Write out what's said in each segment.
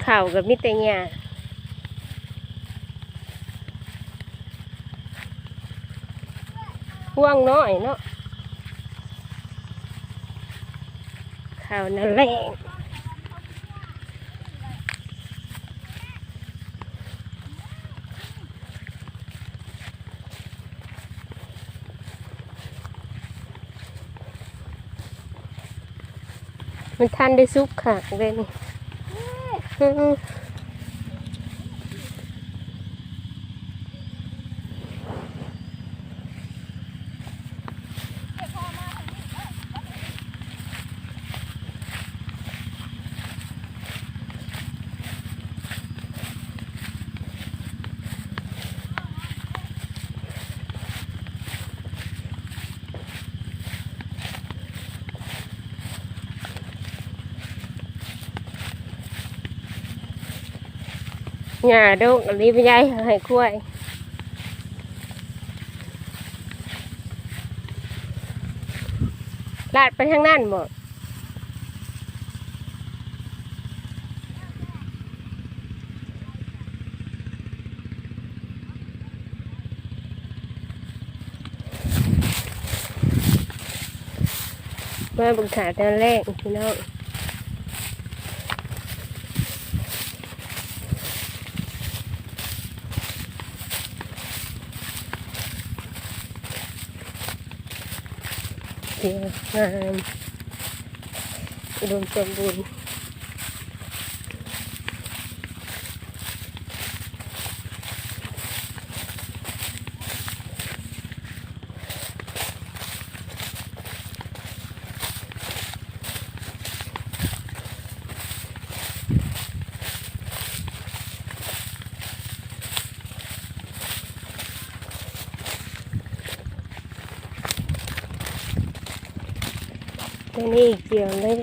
ข่าวกับมิตรเนี่ยห่วงน้อยเนาะข่าวนั่นแหละมันทันได้ซุกค่ะเลยนี่หญ้าดกรีบย้ายให้กล้วยลาดไปทางนั้นหมดมาบึงขาตอนแรกพี่น้องเดี๋ยวงามอุดมสมบูรณ์นี่เกี่ยวเลย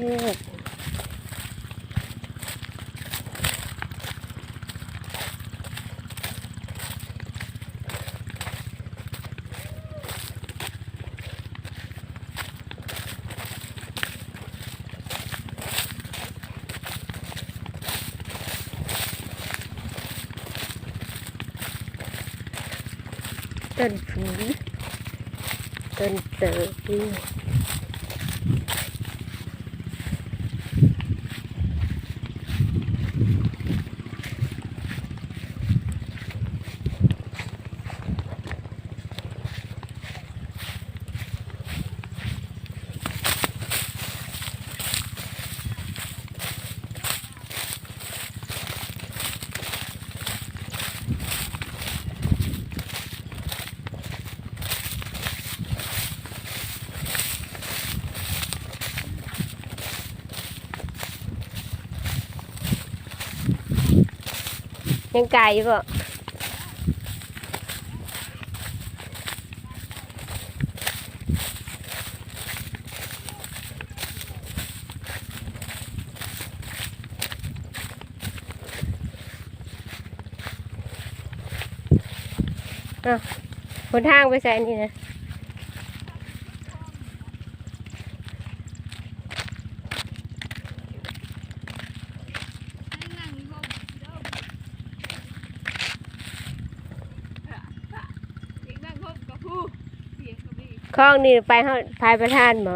ต้นผีต้นเต๋อยังไก่บ่คนทางไปใส่นี่นะคลองนี่ไปเขาพายประธานบ่